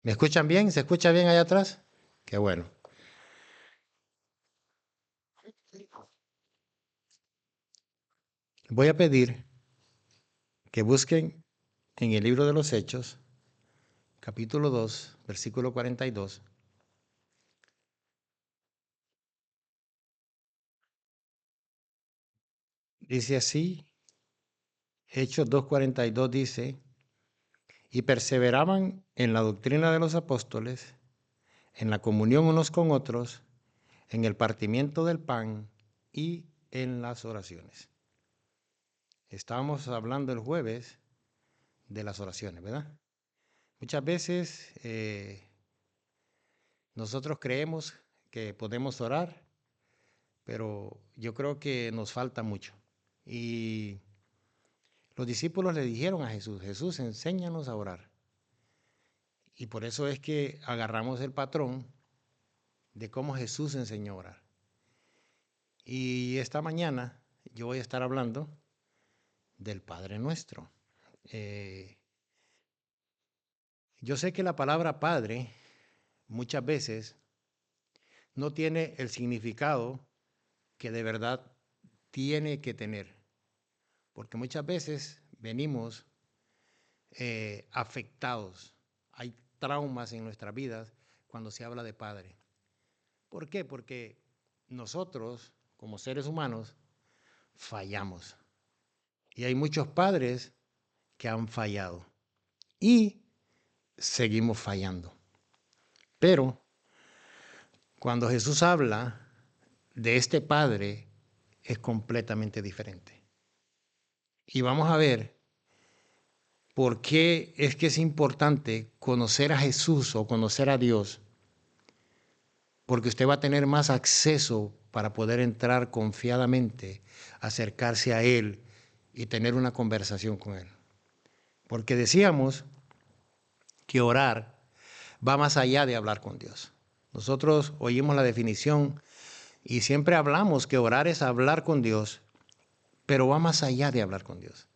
¿Me escuchan bien? ¿Se escucha bien allá atrás? Qué bueno. Voy a pedir que busquen en el libro de los Hechos, capítulo 2, versículo 42. Dice así, Hechos 2:42 dice, y perseveraban en la doctrina de los apóstoles, en la comunión unos con otros, en el partimiento del pan y en las oraciones. Estábamos hablando el jueves de las oraciones, ¿verdad? Muchas veces nosotros creemos que podemos orar, pero yo creo que nos falta mucho. Y los discípulos le dijeron a Jesús, Jesús, enséñanos a orar. Y por eso es que agarramos el patrón de cómo Jesús enseñó a orar. Y esta mañana yo voy a estar hablando del Padre Nuestro. Eh, yo sé que la palabra Padre muchas veces no tiene el significado que de verdad tiene que tener, porque muchas veces venimos afectados. Hay traumas en nuestras vidas cuando se habla de padre. ¿Por qué? Porque nosotros, como seres humanos, fallamos. Y hay muchos padres que han fallado. Y seguimos fallando. Pero cuando Jesús habla de este Padre, es completamente diferente. Y vamos a ver por qué es que es importante conocer a Jesús o conocer a Dios, porque usted va a tener más acceso para poder entrar confiadamente, acercarse a Él y tener una conversación con Él. Porque decíamos que orar va más allá de hablar con Dios. Nosotros oímos la definición y siempre hablamos que orar es hablar con Dios, pero va más allá de hablar con Dios.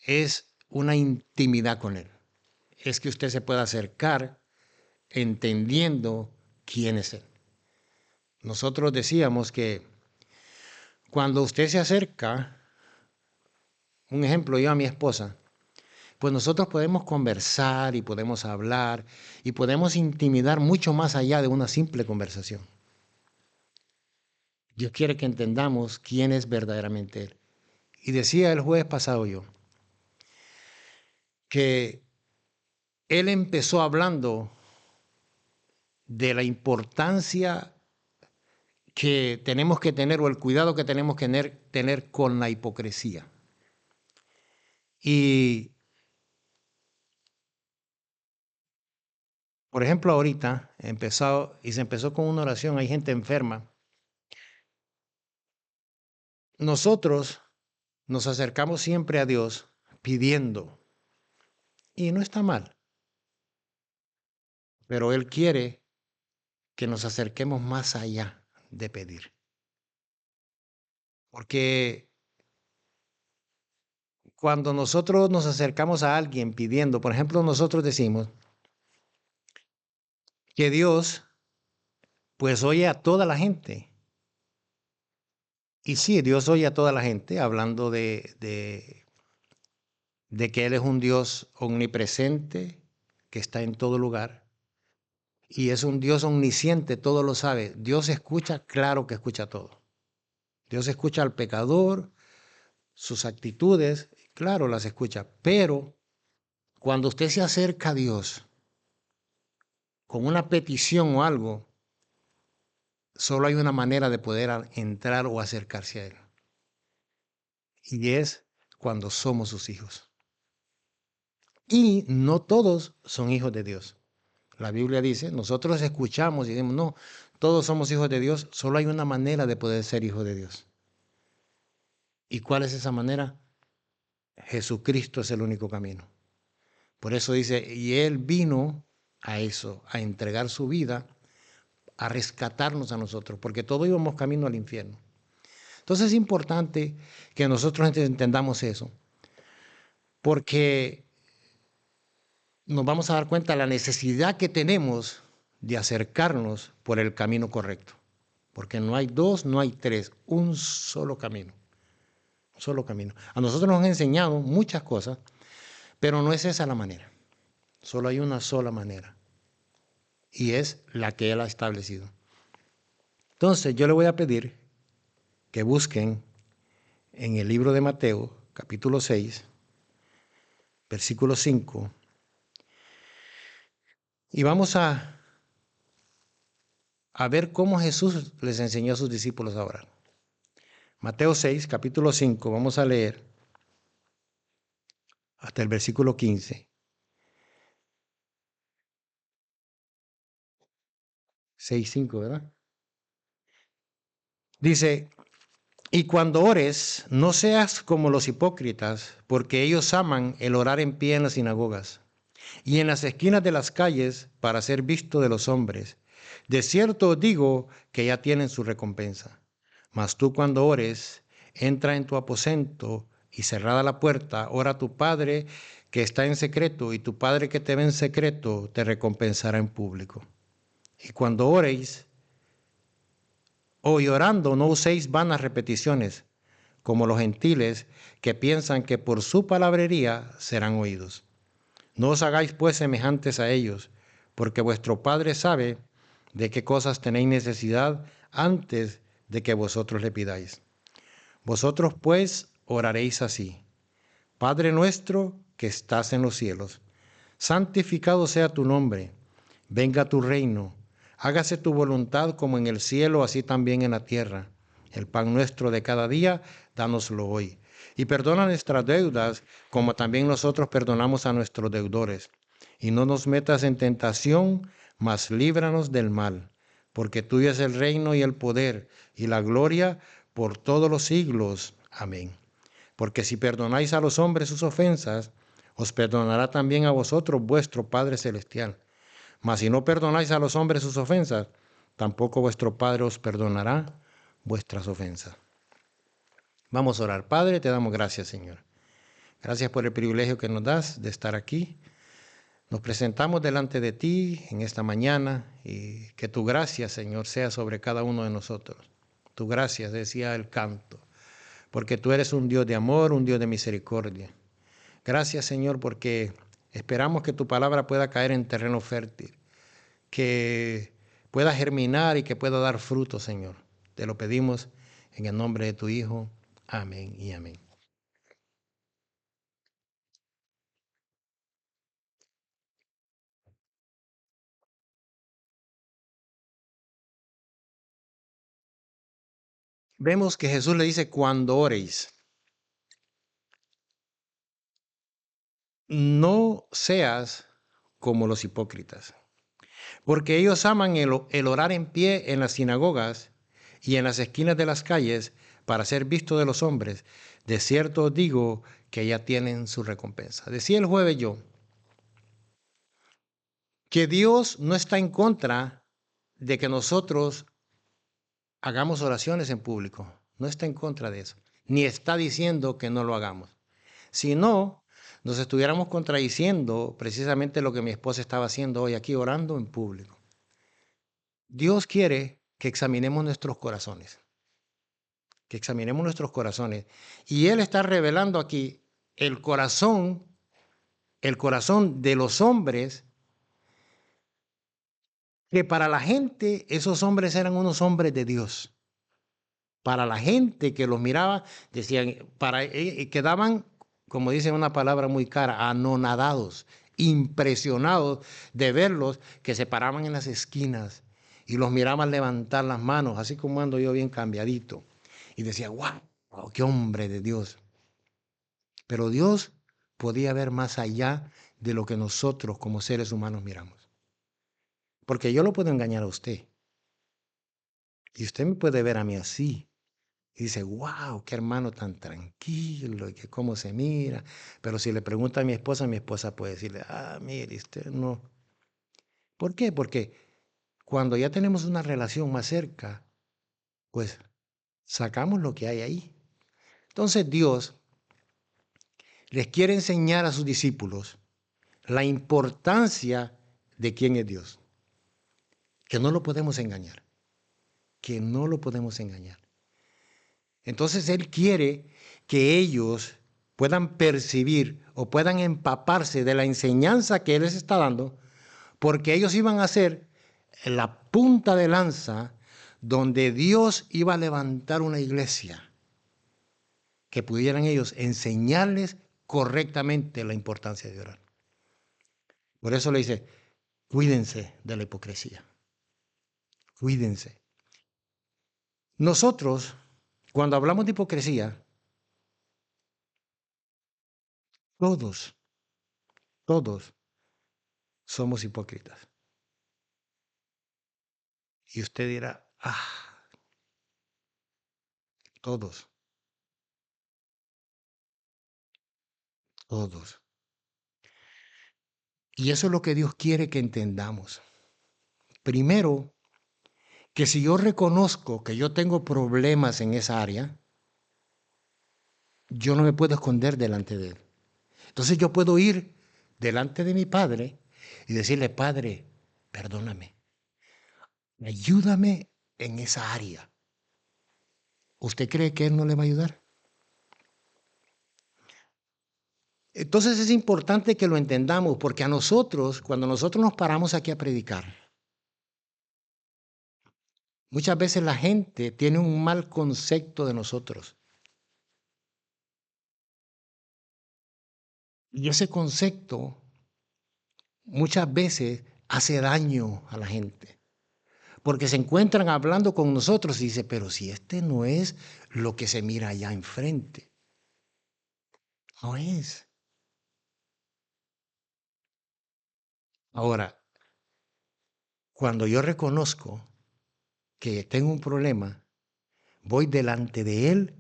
Es una intimidad con Él. Es que usted se pueda acercar entendiendo quién es Él. Nosotros decíamos que cuando usted se acerca, un ejemplo, yo a mi esposa, pues nosotros podemos conversar y podemos hablar y podemos intimidar mucho más allá de una simple conversación. Dios quiere que entendamos quién es verdaderamente Él. Y decía el jueves pasado yo, que Él empezó hablando de la importancia que tenemos que tener o el cuidado que tenemos que tener con la hipocresía. Y, por ejemplo, ahorita se empezó con una oración, hay gente enferma. Nosotros nos acercamos siempre a Dios pidiendo, y no está mal, pero Él quiere que nos acerquemos más allá de pedir. Porque cuando nosotros nos acercamos a alguien pidiendo, por ejemplo, nosotros decimos que Dios pues oye a toda la gente. Y sí, Dios oye a toda la gente hablando de que Él es un Dios omnipresente, que está en todo lugar. Y es un Dios omnisciente, todo lo sabe. Dios escucha, claro que escucha todo. Dios escucha al pecador, sus actitudes, claro las escucha. Pero cuando usted se acerca a Dios con una petición o algo, solo hay una manera de poder entrar o acercarse a Él. Y es cuando somos sus hijos. Y no todos son hijos de Dios. La Biblia dice, nosotros escuchamos y decimos, no, todos somos hijos de Dios, solo hay una manera de poder ser hijo de Dios. ¿Y cuál es esa manera? Jesucristo es el único camino. Por eso dice, y Él vino a eso, a entregar su vida, a rescatarnos a nosotros, porque todos íbamos camino al infierno. Entonces es importante que nosotros entendamos eso, porque nos vamos a dar cuenta de la necesidad que tenemos de acercarnos por el camino correcto. Porque no hay dos, no hay tres, un solo camino. Un solo camino. A nosotros nos han enseñado muchas cosas, pero no es esa la manera. Solo hay una sola manera. Y es la que Él ha establecido. Entonces yo le voy a pedir que busquen en el libro de Mateo, capítulo 6, versículo 5, y vamos a ver cómo Jesús les enseñó a sus discípulos a orar. Mateo 6, capítulo 5, vamos a leer hasta el versículo 15. 6, 5, ¿verdad? Dice, y cuando ores, no seas como los hipócritas, porque ellos aman el orar en pie en las sinagogas y en las esquinas de las calles para ser visto de los hombres. De cierto os digo que ya tienen su recompensa. Mas tú cuando ores, entra en tu aposento y cerrada la puerta, ora a tu Padre que está en secreto, y tu Padre que te ve en secreto te recompensará en público. Y cuando oréis, y orando, no uséis vanas repeticiones, como los gentiles que piensan que por su palabrería serán oídos. No os hagáis pues semejantes a ellos, porque vuestro Padre sabe de qué cosas tenéis necesidad antes de que vosotros le pidáis. Vosotros pues oraréis así: Padre nuestro que estás en los cielos, santificado sea tu nombre, venga tu reino, hágase tu voluntad como en el cielo, así también en la tierra. El pan nuestro de cada día, dánoslo hoy. Y perdona nuestras deudas, como también nosotros perdonamos a nuestros deudores. Y no nos metas en tentación, mas líbranos del mal. Porque tuyo es el reino y el poder y la gloria por todos los siglos. Amén. Porque si perdonáis a los hombres sus ofensas, os perdonará también a vosotros vuestro Padre Celestial. Mas si no perdonáis a los hombres sus ofensas, tampoco vuestro Padre os perdonará vuestras ofensas. Vamos a orar. Padre, te damos gracias, Señor. Gracias por el privilegio que nos das de estar aquí. Nos presentamos delante de ti en esta mañana y que tu gracia, Señor, sea sobre cada uno de nosotros. Tu gracia, decía el canto, porque tú eres un Dios de amor, un Dios de misericordia. Gracias, Señor, porque esperamos que tu palabra pueda caer en terreno fértil, que pueda germinar y que pueda dar fruto, Señor. Te lo pedimos en el nombre de tu Hijo. Amén y amén. Vemos que Jesús le dice, cuando oréis, no seas como los hipócritas, porque ellos aman el orar en pie en las sinagogas y en las esquinas de las calles para ser visto de los hombres. De cierto os digo que ya tienen su recompensa. Decía el jueves yo que Dios no está en contra de que nosotros hagamos oraciones en público. No está en contra de eso. Ni está diciendo que no lo hagamos. Si no, nos estuviéramos contradiciendo precisamente lo que mi esposa estaba haciendo hoy aquí, orando en público. Dios quiere que examinemos nuestros corazones. Que examinemos nuestros corazones. Y Él está revelando aquí el corazón de los hombres, que para la gente esos hombres eran unos hombres de Dios. Para la gente que los miraba, decían, quedaban, como dice una palabra muy cara, anonadados, impresionados de verlos que se paraban en las esquinas y los miraban levantar las manos, así como ando yo bien cambiadito. Y decía, wow, qué hombre de Dios. Pero Dios podía ver más allá de lo que nosotros como seres humanos miramos. Porque yo lo puedo engañar a usted. Y usted me puede ver a mí así. Y dice, wow, qué hermano tan tranquilo y que cómo se mira. Pero si le pregunta a mi esposa puede decirle, mire, usted no. ¿Por qué? Porque cuando ya tenemos una relación más cerca, pues sacamos lo que hay ahí. Entonces Dios les quiere enseñar a sus discípulos la importancia de quién es Dios. Que no lo podemos engañar. Que no lo podemos engañar. Entonces Él quiere que ellos puedan percibir o puedan empaparse de la enseñanza que Él les está dando, porque ellos iban a ser la punta de lanza donde Dios iba a levantar una iglesia que pudieran ellos enseñarles correctamente la importancia de orar. Por eso le dice, cuídense de la hipocresía. Cuídense. Nosotros, cuando hablamos de hipocresía, todos somos hipócritas. Y usted dirá, todos. Y eso es lo que Dios quiere que entendamos. Primero, que si yo reconozco que yo tengo problemas en esa área, yo no me puedo esconder delante de Él. Entonces yo puedo ir delante de mi Padre y decirle, Padre, perdóname, ayúdame en esa área. ¿Usted cree que Él no le va a ayudar? Entonces es importante que lo entendamos, porque a nosotros, cuando nosotros nos paramos aquí a predicar, muchas veces la gente tiene un mal concepto de nosotros. Y ese concepto muchas veces hace daño a la gente. Porque se encuentran hablando con nosotros y dicen, pero si este no es lo que se mira allá enfrente. No es. Ahora, cuando yo reconozco que tengo un problema, voy delante de Él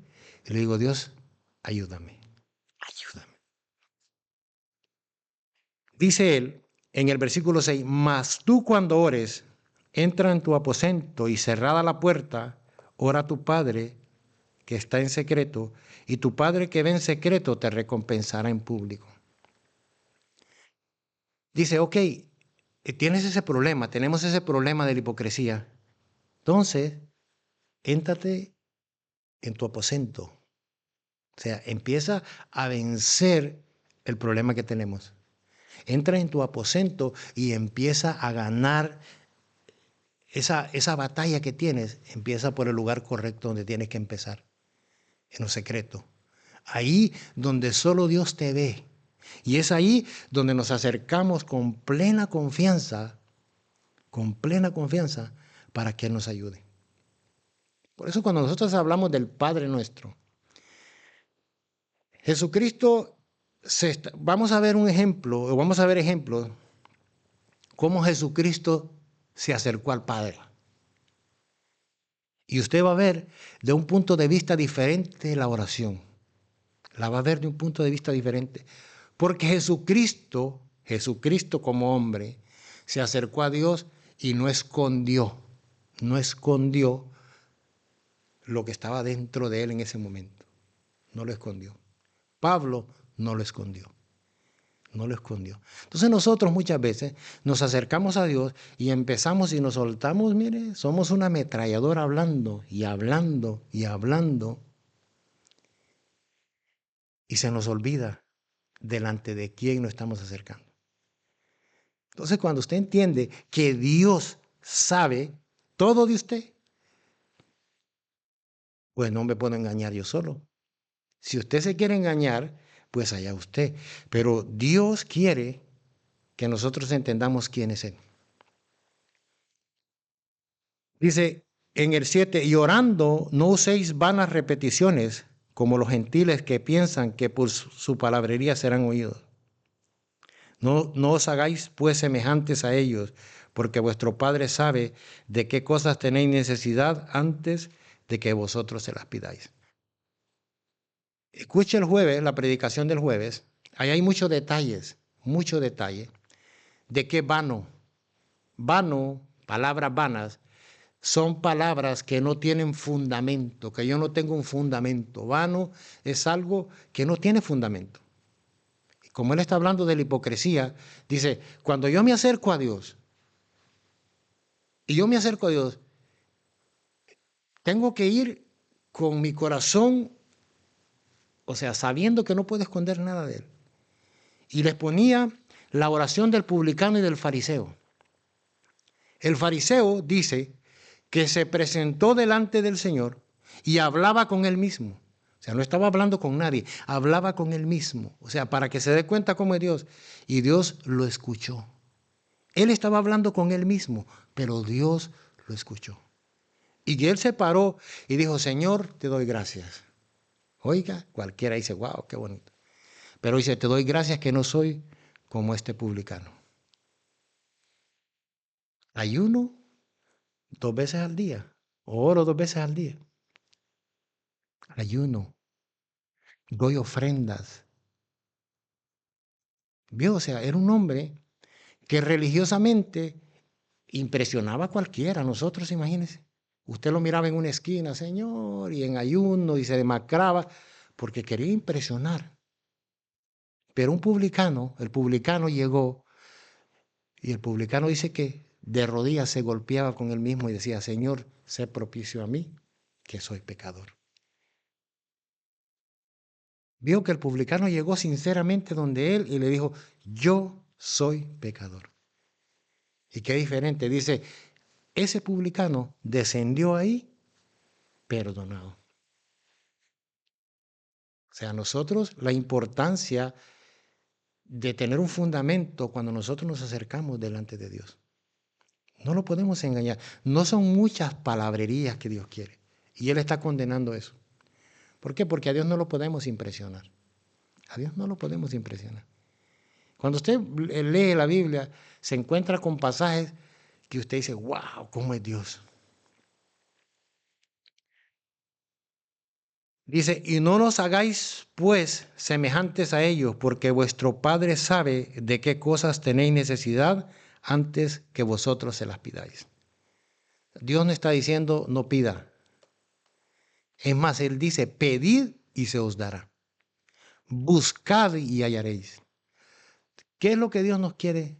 y le digo, Dios, ayúdame, ayúdame. Dice Él en el versículo 6, mas tú cuando ores, entra en tu aposento y cerrada la puerta, ora a tu Padre que está en secreto, y tu Padre que ve en secreto te recompensará en público. Dice, ok, tienes ese problema, tenemos ese problema de la hipocresía. Entonces, éntrate en tu aposento. O sea, empieza a vencer el problema que tenemos. Entra en tu aposento y empieza a ganar esa batalla que tienes. Empieza por el lugar correcto donde tienes que empezar, en lo secreto. Ahí donde solo Dios te ve. Y es ahí donde nos acercamos con plena confianza para que Él nos ayude. Por eso cuando nosotros hablamos del Padre nuestro, Jesucristo, vamos a ver un ejemplo, o vamos a ver ejemplos, cómo Jesucristo se acercó al Padre. Y usted va a ver de un punto de vista diferente la oración. La va a ver de un punto de vista diferente. Porque Jesucristo como hombre, se acercó a Dios y no escondió lo que estaba dentro de él en ese momento. No lo escondió. Pablo no lo escondió. No lo escondió. Entonces nosotros muchas veces nos acercamos a Dios y empezamos y nos soltamos, mire, somos una ametralladora hablando y hablando y hablando. Y se nos olvida delante de quién nos estamos acercando. Entonces cuando usted entiende que Dios sabe todo de usted, pues no me puedo engañar yo solo. Si usted se quiere engañar, pues allá usted. Pero Dios quiere que nosotros entendamos quién es Él. Dice en el 7, y orando no uséis vanas repeticiones como los gentiles que piensan que por su palabrería serán oídos. No os hagáis pues semejantes a ellos, porque vuestro Padre sabe de qué cosas tenéis necesidad antes de que vosotros se las pidáis. Escuche el jueves, la predicación del jueves. Ahí hay mucho detalle de qué vano. Vano, palabras vanas, son palabras que no tienen fundamento, que yo no tengo un fundamento. Vano es algo que no tiene fundamento. como él está hablando de la hipocresía, dice, cuando yo me acerco a Dios, y yo me acerco a Dios, tengo que ir con mi corazón, o sea, sabiendo que no puedo esconder nada de él. Y les ponía la oración del publicano y del fariseo. El fariseo dice que se presentó delante del Señor y hablaba con él mismo. O sea, no estaba hablando con nadie, hablaba con él mismo. O sea, para que se dé cuenta cómo es Dios. Y Dios lo escuchó. Él estaba hablando con él mismo, pero Dios lo escuchó. Y él se paró y dijo, Señor, te doy gracias. Oiga, cualquiera dice, wow, qué bonito. Pero dice, te doy gracias que no soy como este publicano. Ayuno 2 veces al día. Oro 2 veces al día. Ayuno. Doy ofrendas. ¿Vio? O sea, era un hombre que religiosamente impresionaba a cualquiera. Nosotros, imagínense. Usted lo miraba en una esquina, Señor, y en ayuno, y se demacraba, porque quería impresionar. Pero un publicano, el publicano llegó, y el publicano dice que de rodillas se golpeaba con él mismo y decía, Señor, sé propicio a mí, que soy pecador. Vio que el publicano llegó sinceramente donde él y le dijo, yo soy pecador. Y qué diferente, dice, ese publicano descendió ahí perdonado. O sea, nosotros la importancia de tener un fundamento cuando nosotros nos acercamos delante de Dios. No lo podemos engañar. No son muchas palabrerías que Dios quiere. Y Él está condenando eso. ¿Por qué? Porque a Dios no lo podemos impresionar. A Dios no lo podemos impresionar. Cuando usted lee la Biblia, se encuentra con pasajes que usted dice, wow, ¿cómo es Dios? Dice, y no nos hagáis pues semejantes a ellos, porque vuestro Padre sabe de qué cosas tenéis necesidad antes que vosotros se las pidáis. Dios no está diciendo no pida. Es más, Él dice, pedid y se os dará. Buscad y hallaréis. ¿Qué es lo que Dios nos quiere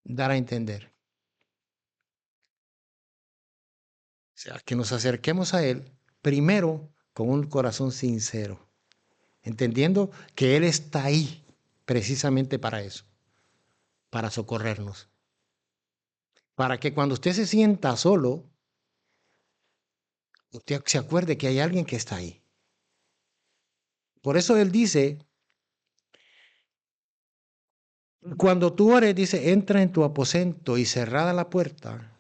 dar a entender? O sea, que nos acerquemos a Él primero con un corazón sincero, entendiendo que Él está ahí precisamente para eso, para socorrernos. Para que cuando usted se sienta solo, usted se acuerde que hay alguien que está ahí. Por eso Él dice, cuando tú ores, dice, entra en tu aposento y cerrada la puerta,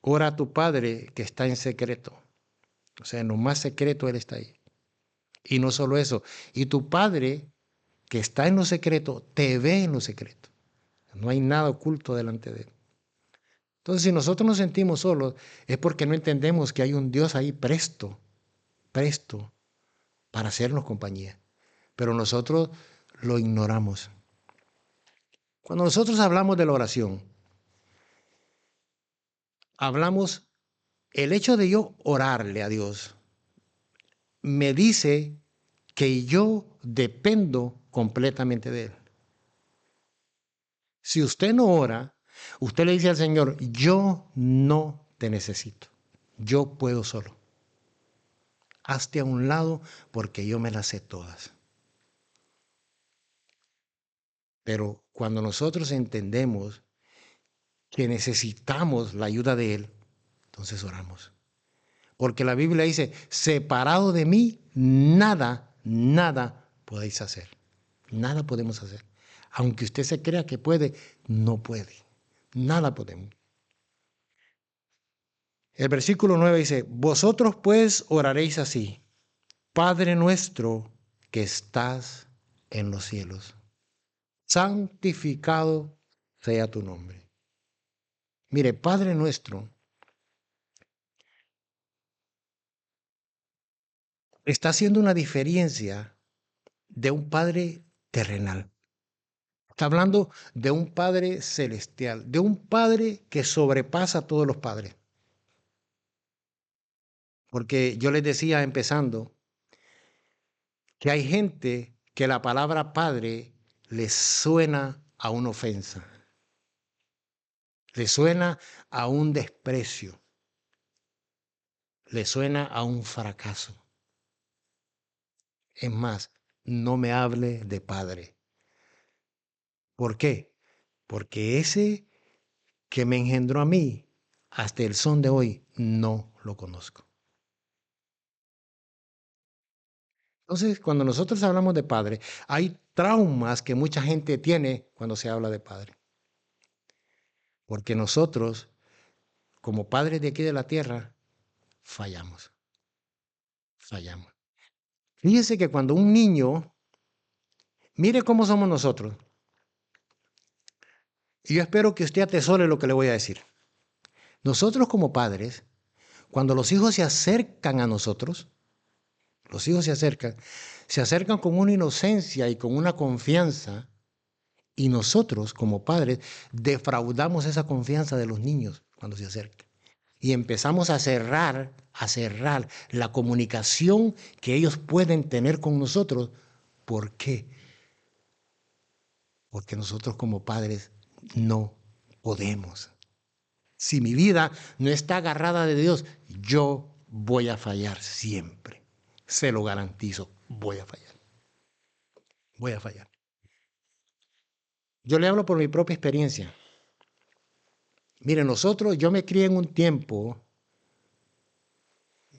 ora a tu Padre que está en secreto. O sea, en lo más secreto Él está ahí. Y no solo eso, y tu Padre que está en lo secreto, te ve en lo secreto. No hay nada oculto delante de Él. Entonces, si nosotros nos sentimos solos, es porque no entendemos que hay un Dios ahí presto, presto para hacernos compañía. Pero nosotros lo ignoramos. Cuando nosotros hablamos de la oración, hablamos, el hecho de yo orarle a Dios, me dice que yo dependo completamente de Él. Si usted no ora, usted le dice al Señor, yo no te necesito, yo puedo solo. Hazte a un lado porque yo me las sé todas. Pero cuando nosotros entendemos que necesitamos la ayuda de Él, entonces oramos. Porque la Biblia dice, separado de mí, nada podéis hacer. Nada podemos hacer. Aunque usted se crea que puede, no puede. Nada podemos. El versículo 9 dice, vosotros pues oraréis así, Padre nuestro que estás en los cielos, santificado sea tu nombre. Mire, Padre nuestro está haciendo una diferencia de un Padre terrenal. Está hablando de un Padre celestial, de un Padre que sobrepasa a todos los padres. Porque yo les decía empezando que hay gente que la palabra padre le suena a una ofensa, le suena a un desprecio, le suena a un fracaso. Es más, no me hable de padre. ¿Por qué? Porque ese que me engendró a mí, hasta el son de hoy, no lo conozco. Entonces, cuando nosotros hablamos de padre, hay traumas que mucha gente tiene cuando se habla de padre. Porque nosotros, como padres de aquí de la tierra, fallamos. Fallamos. Fíjese que cuando un niño, mire cómo somos nosotros, y yo espero que usted atesore lo que le voy a decir. Nosotros como padres, cuando los hijos se acercan a nosotros, los hijos se acercan con una inocencia y con una confianza, y nosotros como padres defraudamos esa confianza de los niños cuando se acercan. Y empezamos a cerrar la comunicación que ellos pueden tener con nosotros. ¿Por qué? Porque nosotros como padres no podemos. Si mi vida no está agarrada de Dios, yo voy a fallar siempre. Se lo garantizo, voy a fallar. Voy a fallar. Yo le hablo por mi propia experiencia. Mire, yo me crié en un tiempo,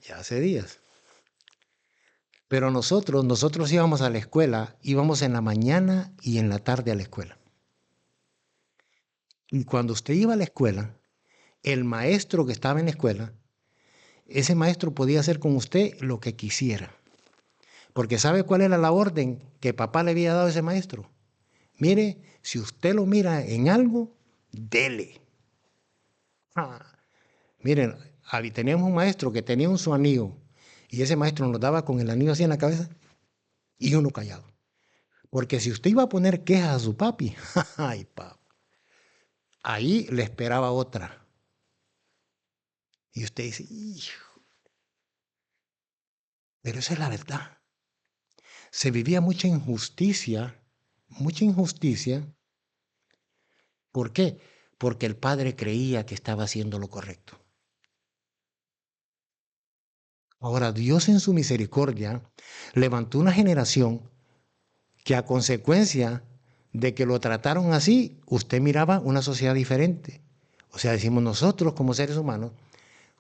ya hace días, pero nosotros íbamos a la escuela, íbamos en la mañana y en la tarde a la escuela. Y cuando usted iba a la escuela, el maestro que estaba en la escuela, ese maestro podía hacer con usted lo que quisiera. Porque ¿sabe cuál era la orden que papá le había dado a ese maestro? Mire, si usted lo mira en algo, dele. Ah, miren, teníamos un maestro que tenía un su anillo y ese maestro nos daba con el anillo así en la cabeza y uno callado. Porque si usted iba a poner quejas a su papi, ay, papi, ahí le esperaba otra. Y usted dice, hijo, pero esa es la verdad. Se vivía mucha injusticia, mucha injusticia. ¿Por qué? Porque el padre creía que estaba haciendo lo correcto. Ahora Dios en su misericordia levantó una generación que a consecuencia de que lo trataron así, usted miraba una sociedad diferente. O sea, decimos nosotros como seres humanos,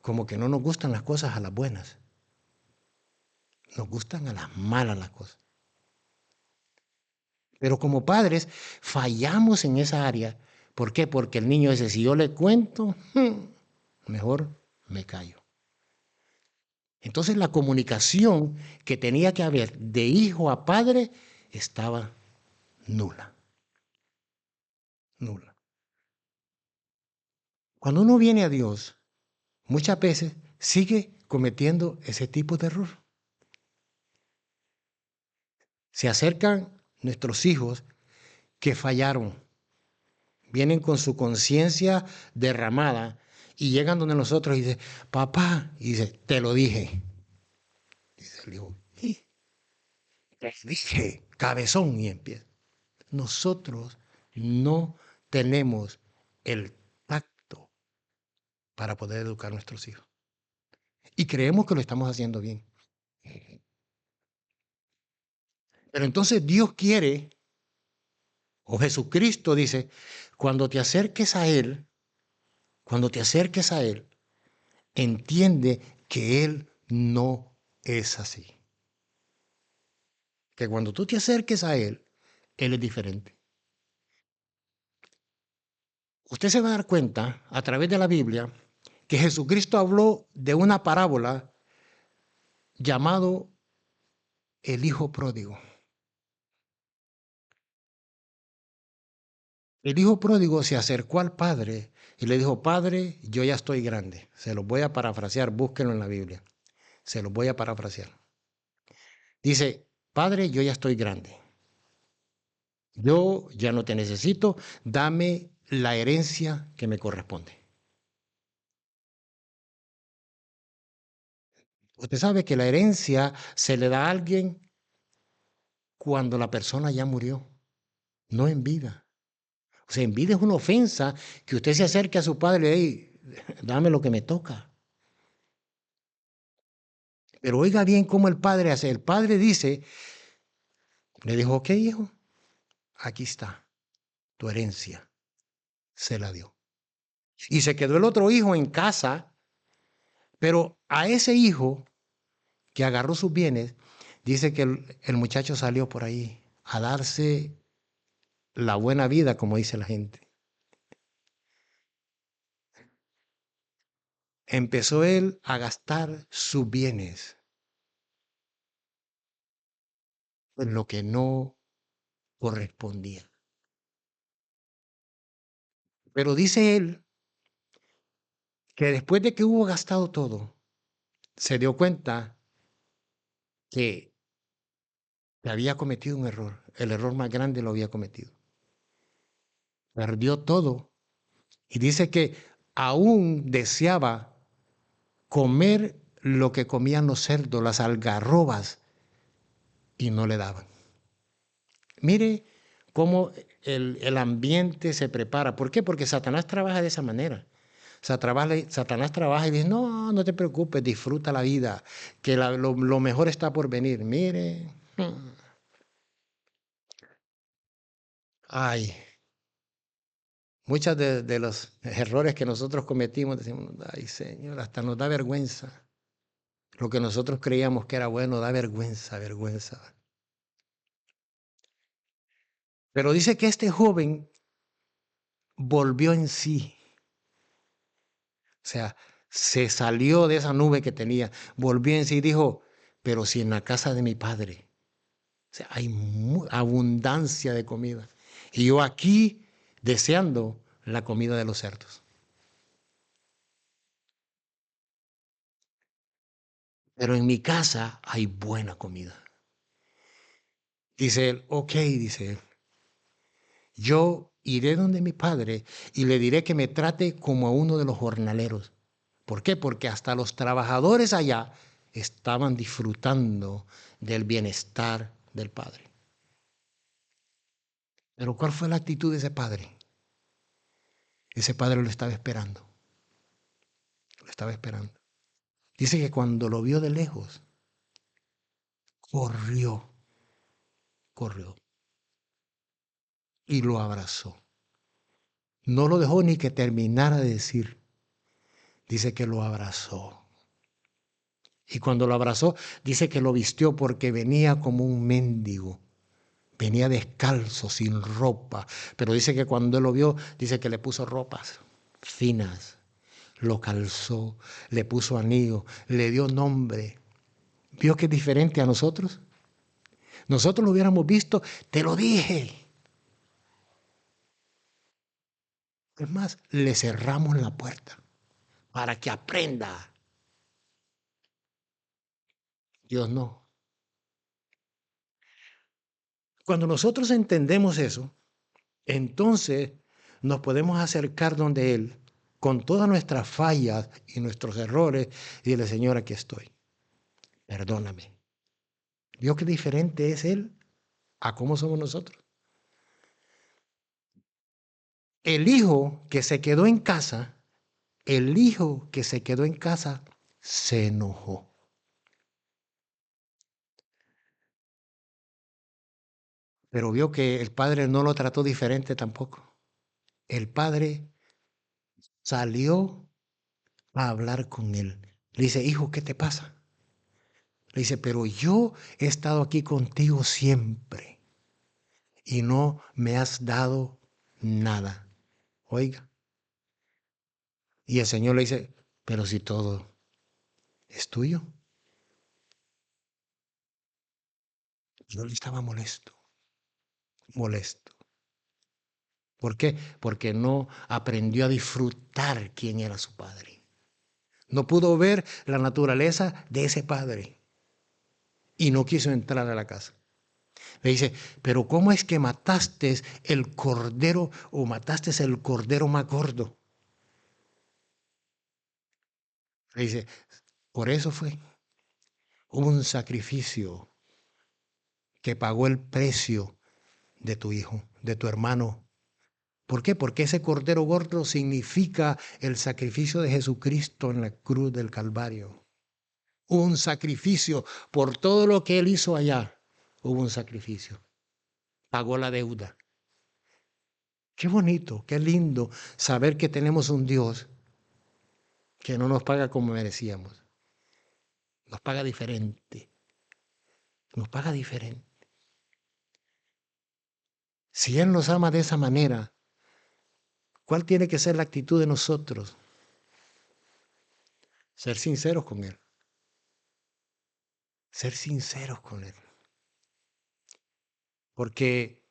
como que no nos gustan las cosas a las buenas, nos gustan a las malas las cosas. Pero como padres fallamos en esa área. ¿Por qué? Porque el niño ese, si yo le cuento, mejor me callo. Entonces la comunicación que tenía que haber de hijo a padre estaba nula, nula. Cuando uno viene a Dios, muchas veces sigue cometiendo ese tipo de error. Se acercan nuestros hijos que fallaron, vienen con su conciencia derramada y llegan donde nosotros y dicen, papá, y dice, te lo dije. Dice el hijo, "¿Y? Te dije, cabezón", y empieza. Nosotros no tenemos el tacto para poder educar a nuestros hijos. Y creemos que lo estamos haciendo bien. Pero entonces Dios quiere, o Jesucristo dice, cuando te acerques a Él, cuando te acerques a Él, entiende que Él no es así. Que cuando tú te acerques a Él es diferente. Usted se va a dar cuenta a través de la Biblia que Jesucristo habló de una parábola llamado el hijo pródigo. El hijo pródigo se acercó al padre y le dijo, padre, yo ya estoy grande. Se los voy a parafrasear, búsquenlo en la Biblia. Se los voy a parafrasear. Dice, padre, yo ya estoy grande. Yo ya no te necesito, dame la herencia que me corresponde. Usted sabe que la herencia se le da a alguien cuando la persona ya murió, no en vida. O sea, en vida es una ofensa que usted se acerque a su padre y dame lo que me toca. Pero oiga bien cómo el padre hace. El padre dice, le dijo, ok, hijo, aquí está tu herencia. Se la dio. Y se quedó el otro hijo en casa, pero a ese hijo que agarró sus bienes, dice que el muchacho salió por ahí a darse la buena vida, como dice la gente. Empezó él a gastar sus bienes en lo que no correspondía. Pero dice él que después de que hubo gastado todo, se dio cuenta que había cometido un error. El error más grande lo había cometido. Perdió todo. Y dice que aún deseaba comer lo que comían los cerdos, las algarrobas, y no le daban. Mire cómo el ambiente se prepara. ¿Por qué? Porque Satanás trabaja de esa manera. Satanás trabaja y dice, no, no te preocupes, disfruta la vida, que lo mejor está por venir. Mire, ay, muchos de los errores que nosotros cometimos, decimos, ay Señor, hasta nos da vergüenza. Lo que nosotros creíamos que era bueno, da vergüenza, vergüenza. Pero dice que este joven volvió en sí. O sea, se salió de esa nube que tenía, volvió en sí y dijo, pero si en la casa de mi padre, o sea, hay abundancia de comida. Y yo aquí deseando la comida de los cerdos. Pero en mi casa hay buena comida. Dice él, ok, dice él, yo iré donde mi padre y le diré que me trate como a uno de los jornaleros. ¿Por qué? Porque hasta los trabajadores allá estaban disfrutando del bienestar del padre. Pero ¿cuál fue la actitud de ese padre? Ese padre lo estaba esperando. Lo estaba esperando. Dice que cuando lo vio de lejos, corrió, corrió y lo abrazó. No lo dejó ni que terminara de decir. Dice que lo abrazó. Y cuando lo abrazó, dice que lo vistió porque venía como un mendigo. Venía descalzo, sin ropa. Pero dice que cuando él lo vio, dice que le puso ropas finas. Lo calzó, le puso anillo, le dio nombre. ¿Vio que es diferente a nosotros? Nosotros lo hubiéramos visto, te lo dije. Es más, le cerramos la puerta para que aprenda. Dios no. Cuando nosotros entendemos eso, entonces nos podemos acercar donde Él con todas nuestras fallas y nuestros errores y decirle, Señor, aquí estoy. Perdóname. ¿Vio qué diferente es Él a cómo somos nosotros? El hijo que se quedó en casa, el hijo que se quedó en casa se enojó. Pero vio que el padre no lo trató diferente tampoco. El padre salió a hablar con él. Le dice, hijo, ¿qué te pasa? Le dice, pero yo he estado aquí contigo siempre y no me has dado nada. Oiga. Y el Señor le dice, pero si todo es tuyo. Yo estaba molesto, molesto. ¿Por qué? Porque no aprendió a disfrutar quién era su padre. No pudo ver la naturaleza de ese padre y no quiso entrar a la casa. Le dice, pero ¿cómo es que mataste el cordero o mataste el cordero más gordo? Le dice, por eso fue un sacrificio que pagó el precio de tu hijo, de tu hermano. ¿Por qué? Porque ese cordero gordo significa el sacrificio de Jesucristo en la cruz del Calvario. Hubo un sacrificio por todo lo que él hizo allá. Hubo un sacrificio. Pagó la deuda. Qué bonito, qué lindo saber que tenemos un Dios que no nos paga como merecíamos. Nos paga diferente. Nos paga diferente. Si Él nos ama de esa manera, ¿cuál tiene que ser la actitud de nosotros? Ser sinceros con Él. Ser sinceros con Él. Porque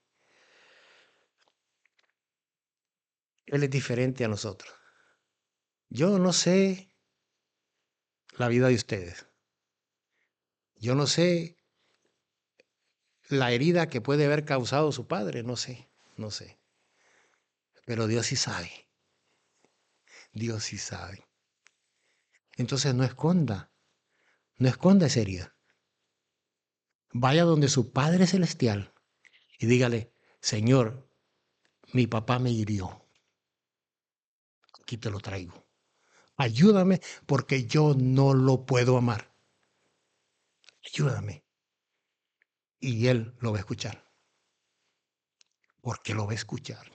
Él es diferente a nosotros. Yo no sé la vida de ustedes. Yo no sé la herida que puede haber causado su padre. No sé, no sé. Pero Dios sí sabe. Dios sí sabe. Entonces no esconda esa herida. Vaya donde su Padre Celestial y dígale, Señor, mi papá me hirió. Aquí te lo traigo. Ayúdame porque yo no lo puedo amar. Ayúdame. Y Él lo va a escuchar. Porque lo va a escuchar.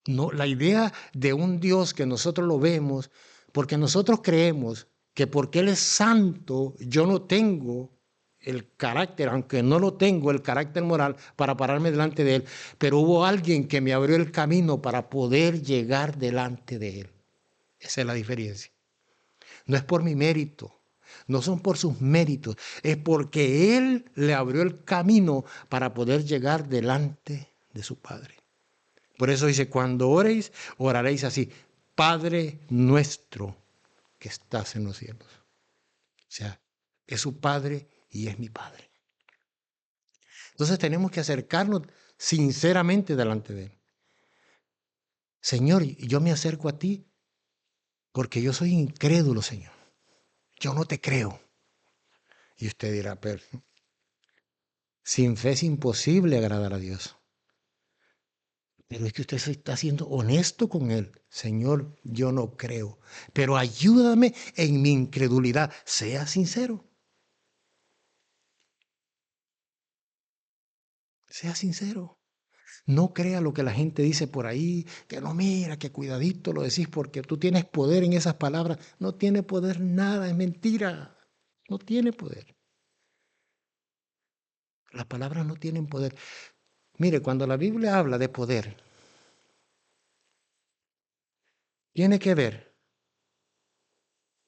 No, la idea de un Dios que nosotros lo vemos, porque nosotros creemos que porque Él es santo, yo no tengo el carácter, aunque no lo tengo, el carácter moral para pararme delante de Él, pero hubo alguien que me abrió el camino para poder llegar delante de Él. Esa es la diferencia. No es por mi mérito, no son por sus méritos, es porque Él le abrió el camino para poder llegar delante de su Padre. Por eso dice, cuando oréis, oraréis así, Padre nuestro que estás en los cielos. O sea, es su Padre y es mi Padre. Entonces tenemos que acercarnos sinceramente delante de Él. Señor, yo me acerco a ti porque yo soy incrédulo, Señor. Yo no te creo. Y usted dirá, pero sin fe es imposible agradar a Dios. Pero es que usted se está siendo honesto con Él. Señor, yo no creo. Pero ayúdame en mi incredulidad. Sea sincero. Sea sincero. No crea lo que la gente dice por ahí, que no mira, que cuidadito lo decís porque tú tienes poder en esas palabras. No tiene poder nada, es mentira. No tiene poder. Las palabras no tienen poder. Mire, cuando la Biblia habla de poder, tiene que ver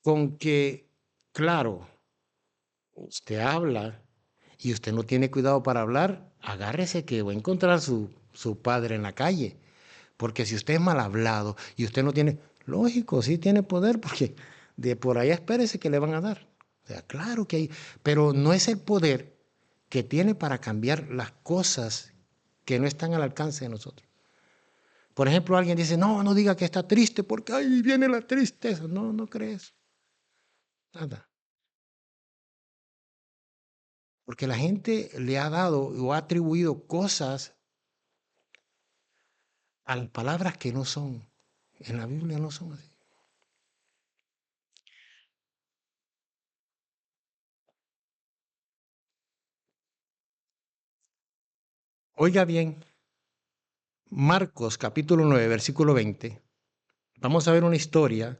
con que, claro, usted habla y usted no tiene cuidado para hablar, agárrese que va a encontrar su padre en la calle. Porque si usted es mal hablado y usted no tiene, lógico, sí tiene poder, porque de por allá espérese que le van a dar. O sea, claro que hay, pero no es el poder que tiene para cambiar las cosas que no están al alcance de nosotros. Por ejemplo, alguien dice, no, no diga que está triste porque ahí viene la tristeza. No, no crees. Nada. Porque la gente le ha dado o ha atribuido cosas a las palabras que no son. En la Biblia no son así. Oiga bien, Marcos capítulo 9 versículo 20. Vamos a ver una historia.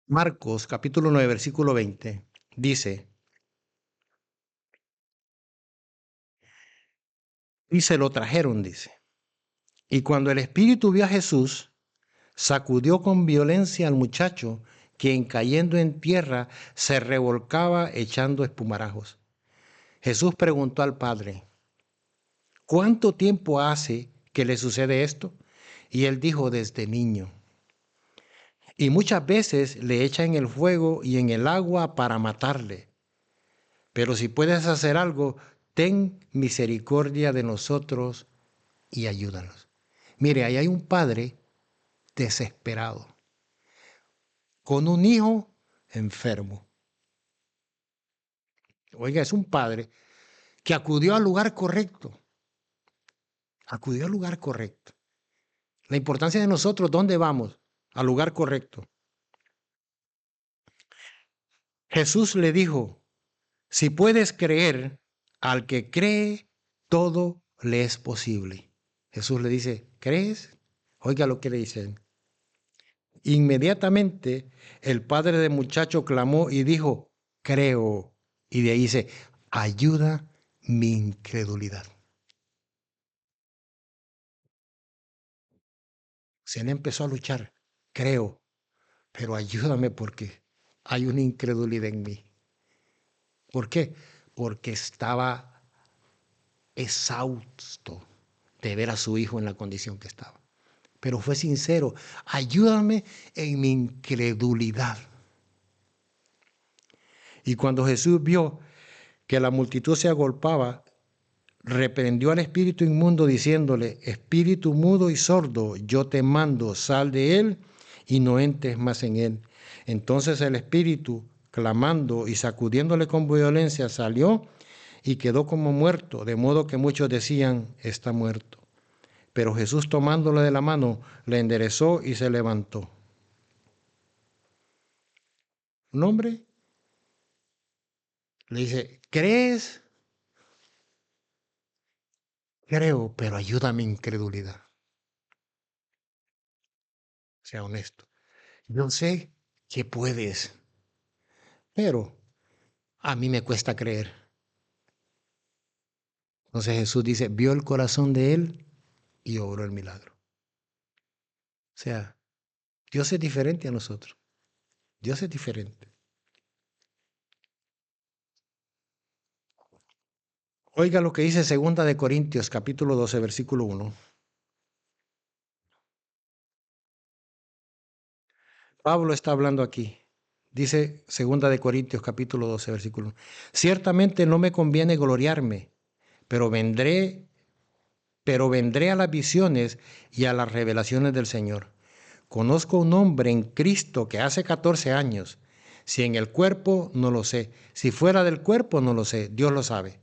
Marcos capítulo 9 versículo 20. Dice, y se lo trajeron, dice. Y cuando el espíritu vio a Jesús, sacudió con violencia al muchacho, quien cayendo en tierra se revolcaba echando espumarajos. Jesús preguntó al padre, ¿cuánto tiempo hace que le sucede esto? Y él dijo, desde niño. Y muchas veces le echa en el fuego y en el agua para matarle. Pero si puedes hacer algo, ten misericordia de nosotros y ayúdanos. Mire, ahí hay un padre desesperado, con un hijo enfermo. Oiga, es un padre que acudió al lugar correcto. Acudió al lugar correcto. La importancia de nosotros, ¿dónde vamos? Al lugar correcto. Jesús le dijo, si puedes creer, al que cree, todo le es posible. Jesús le dice, ¿crees? Oiga lo que le dicen. Inmediatamente el padre del muchacho clamó y dijo, creo. Y de ahí dice, ayuda mi incredulidad. Se le empezó a luchar, creo, pero ayúdame porque hay una incredulidad en mí. ¿Por qué? Porque estaba exhausto de ver a su hijo en la condición que estaba. Pero fue sincero, ayúdame en mi incredulidad. Y cuando Jesús vio que la multitud se agolpaba, reprendió al espíritu inmundo diciéndole, espíritu mudo y sordo, yo te mando, sal de él y no entres más en él. Entonces el espíritu, clamando y sacudiéndole con violencia, salió y quedó como muerto, de modo que muchos decían, está muerto. Pero Jesús tomándole de la mano, le enderezó y se levantó. Un hombre le dice, ¿crees? Creo, pero ayúdame incredulidad. Sea honesto. Yo sé que puedes, pero a mí me cuesta creer. Entonces Jesús dice, vio el corazón de él y obró el milagro. O sea, Dios es diferente a nosotros. Dios es diferente. Oiga lo que dice 2 Corintios capítulo 12, versículo 1. Pablo está hablando aquí. Dice 2 Corintios capítulo 12, versículo 1. Ciertamente no me conviene gloriarme, pero vendré a las visiones y a las revelaciones del Señor. Conozco un hombre en Cristo que hace 14 años. Si en el cuerpo, no lo sé. Si fuera del cuerpo, no lo sé. Dios lo sabe.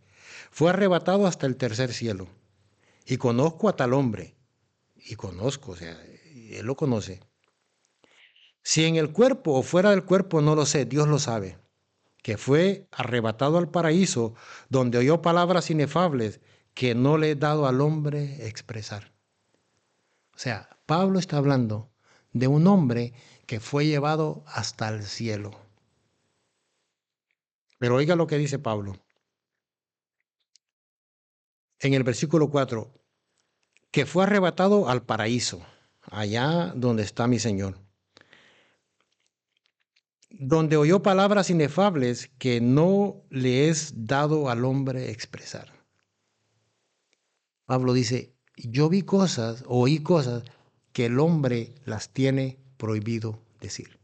Fue arrebatado hasta el tercer cielo. Y conozco a tal hombre. Y conozco, o sea, él lo conoce. Si en el cuerpo o fuera del cuerpo, no lo sé. Dios lo sabe. Que fue arrebatado al paraíso, donde oyó palabras inefables que no le he dado al hombre expresar. O sea, Pablo está hablando de un hombre que fue llevado hasta el cielo. Pero oiga lo que dice Pablo en el versículo 4, que fue arrebatado al paraíso, allá donde está mi Señor, donde oyó palabras inefables que no le es dado al hombre expresar. Pablo dice, yo vi cosas, oí cosas que el hombre las tiene prohibido decir.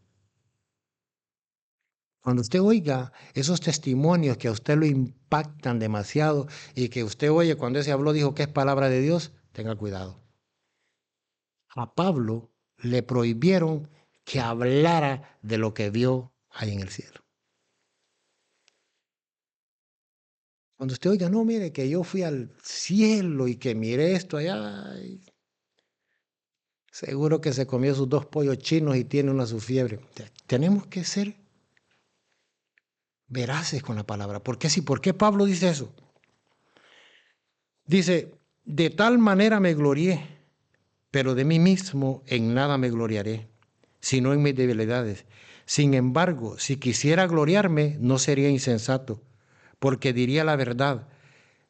Cuando usted oiga esos testimonios que a usted lo impactan demasiado y que usted oye cuando ese habló dijo que es palabra de Dios, tenga cuidado. A Pablo le prohibieron que hablara de lo que vio ahí en el cielo. Cuando usted oiga, no, mire que yo fui al cielo y que miré esto allá, seguro que se comió sus 2 pollos chinos y tiene una su fiebre. Tenemos que ser veraces con la palabra. ¿Por qué sí? ¿Por qué Pablo dice eso? Dice, de tal manera me glorié, pero de mí mismo en nada me gloriaré, sino en mis debilidades. Sin embargo, si quisiera gloriarme, no sería insensato, porque diría la verdad,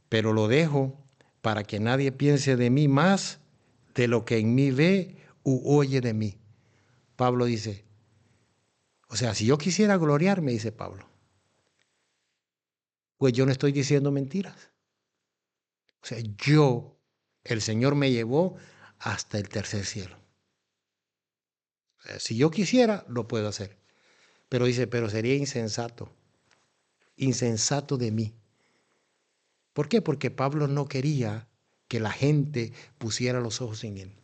pero lo dejo para que nadie piense de mí más de lo que en mí ve u oye de mí. Pablo dice, o sea, si yo quisiera gloriarme, dice Pablo, pues yo no estoy diciendo mentiras. O sea, el Señor me llevó hasta el tercer cielo. O sea, si yo quisiera, lo puedo hacer. Pero dice, pero sería insensato. Insensato de mí. ¿Por qué? Porque Pablo no quería que la gente pusiera los ojos en él.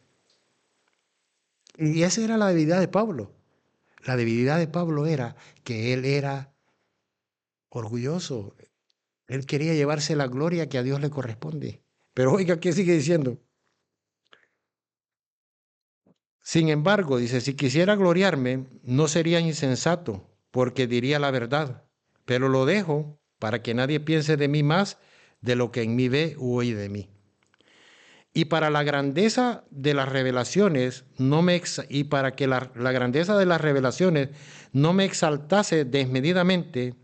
Y esa era la debilidad de Pablo. La debilidad de Pablo era que él era orgulloso. Él quería llevarse la gloria que a Dios le corresponde. Pero oiga, ¿qué sigue diciendo? Sin embargo, dice, si quisiera gloriarme, no sería insensato, porque diría la verdad, pero lo dejo para que nadie piense de mí más de lo que en mí ve u oye de mí. Y para la grandeza de las revelaciones, y para que la grandeza de las revelaciones no me exaltase desmedidamente,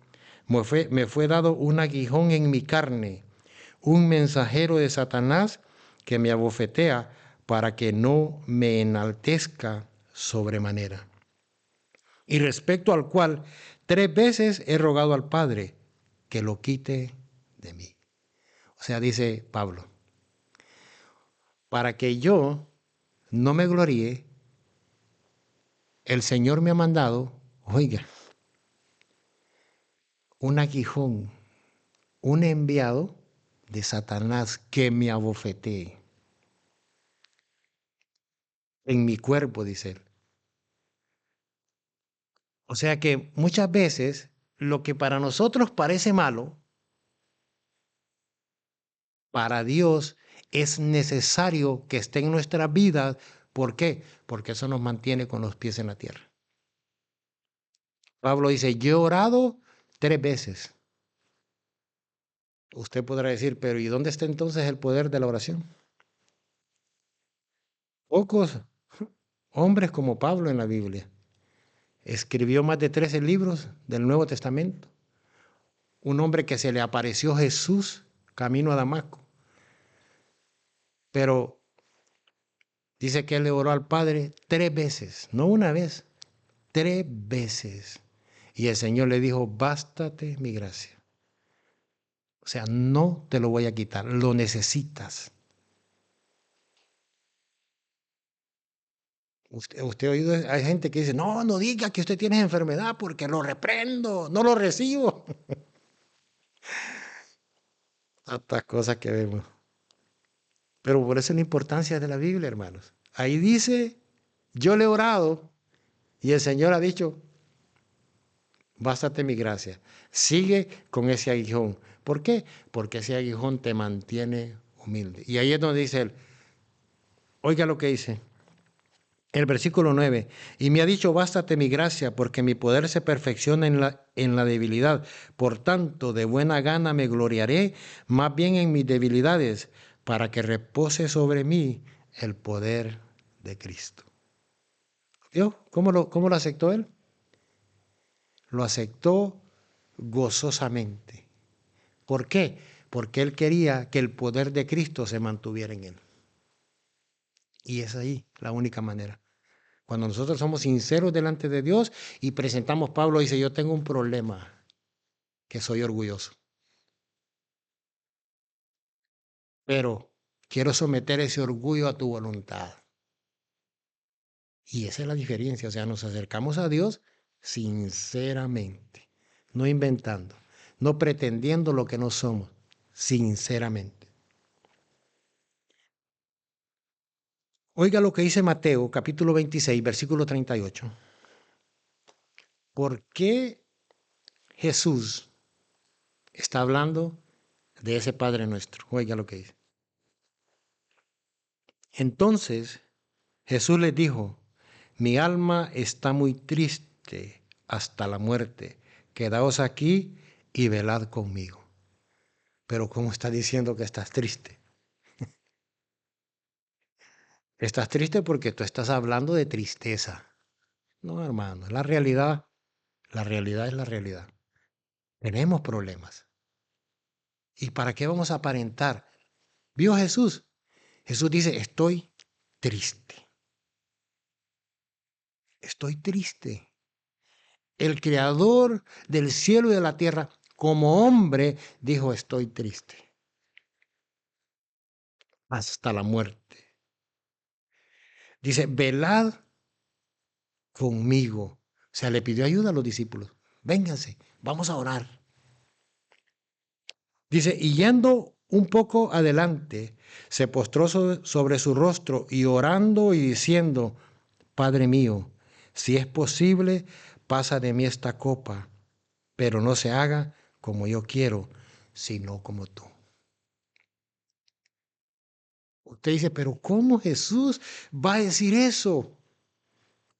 me fue dado un aguijón en mi carne, un mensajero de Satanás que me abofetea para que no me enaltezca sobremanera. Y respecto al cual 3 veces he rogado al Padre que lo quite de mí. O sea, dice Pablo, para que yo no me gloríe, el Señor me ha mandado, oiga, un aguijón, un enviado de Satanás que me abofetee en mi cuerpo, dice él. O sea que muchas veces lo que para nosotros parece malo, para Dios es necesario que esté en nuestras vidas. ¿Por qué? Porque eso nos mantiene con los pies en la tierra. Pablo dice, yo he orado 3 veces. Usted podrá decir, pero ¿y dónde está entonces el poder de la oración? Pocos hombres como Pablo en la Biblia. Escribió más de 13 libros del Nuevo Testamento. Un hombre que se le apareció Jesús camino a Damasco. Pero dice que él le oró al Padre 3 veces, no una vez, 3 veces. Y el Señor le dijo, bástate mi gracia. O sea, no te lo voy a quitar, lo Usted ha oído, hay gente que dice, no, no diga que usted tiene enfermedad porque lo reprendo, no lo recibo. Tantas cosas que vemos. Pero por eso es la importancia de la Biblia, hermanos. Ahí dice, yo le he orado y el Señor ha dicho, bástate mi gracia. Sigue con ese aguijón. ¿Por qué? Porque ese aguijón te mantiene humilde. Y ahí es donde dice él, oiga lo que dice, el versículo 9, y me ha dicho, bástate mi gracia, porque mi poder se perfecciona en la debilidad. Por tanto, de buena gana me gloriaré más bien en mis debilidades, para que repose sobre mí el poder de Cristo. ¿Vio? ¿Cómo lo aceptó él? Lo aceptó gozosamente. ¿Por qué? Porque él quería que el poder de Cristo se mantuviera en él. Y es ahí la única manera. Cuando nosotros somos sinceros delante de Dios y presentamos, Pablo dice, yo tengo un problema, que soy orgulloso, pero quiero someter ese orgullo a tu voluntad. Y esa es la diferencia, o sea, nos acercamos a Dios sinceramente, no inventando, no pretendiendo lo que no somos, sinceramente. Oiga lo que dice Mateo, capítulo 26, versículo 38. ¿Por qué Jesús está hablando de ese Padre nuestro? Oiga lo que dice. Entonces Jesús les dijo, mi alma está muy triste hasta la muerte. Quedaos aquí y velad conmigo. Pero ¿cómo está diciendo que estás triste? Estás triste porque tú estás hablando de tristeza. No, hermano, la realidad es la realidad. Tenemos problemas. ¿Y para qué vamos a aparentar? ¿Vio Jesús? Jesús dice, estoy triste. Estoy triste. El creador del cielo y de la tierra, como hombre, dijo, estoy triste. Hasta la muerte. Dice, velad conmigo. O sea, le pidió ayuda a los discípulos. Vénganse, vamos a orar. Dice, y yendo un poco adelante, se postró sobre su rostro y orando y diciendo, Padre mío, si es posible, pasa de mí esta copa, pero no se haga como yo quiero, sino como tú. Usted dice, pero ¿cómo Jesús va a decir eso?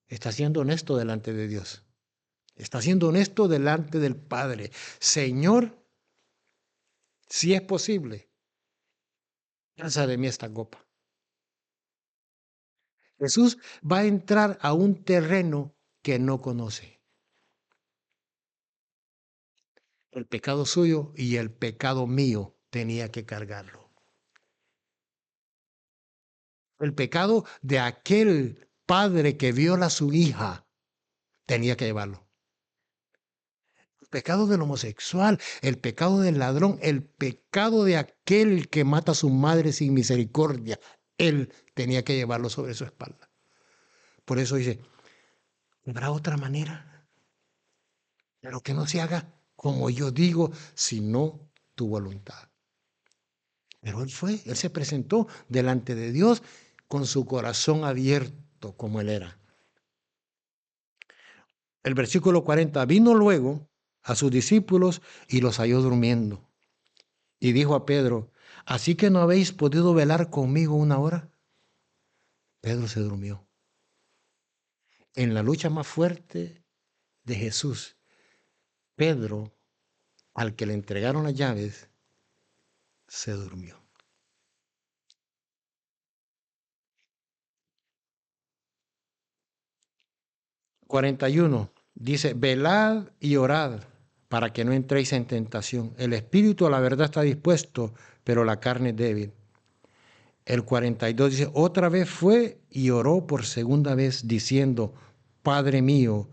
Está siendo honesto delante de Dios. Está siendo honesto delante del Padre. Señor, si es posible, pasa de mí esta copa. Jesús va a entrar a un terreno que no conoce. El pecado suyo y el pecado mío tenía que cargarlo. El pecado de aquel padre que viola a su hija tenía que llevarlo. El pecado del homosexual, el pecado del ladrón, el pecado de aquel que mata a su madre sin misericordia, él tenía que llevarlo sobre su espalda. Por eso dice, ¿habrá otra manera? Pero que no se haga como yo digo, sino tu voluntad. Pero él se presentó delante de Dios con su corazón abierto como él era. El versículo 40, vino luego a sus discípulos y los halló durmiendo. Y dijo a Pedro, ¿así que no habéis podido velar conmigo una hora? Pedro se durmió. En la lucha más fuerte de Jesús, Pedro, al que le entregaron las llaves, se durmió. 41 dice, velad y orad para que no entréis en tentación. El espíritu a la verdad está dispuesto, pero la carne es débil. El 42 dice, otra vez fue y oró por segunda vez diciendo, Padre mío,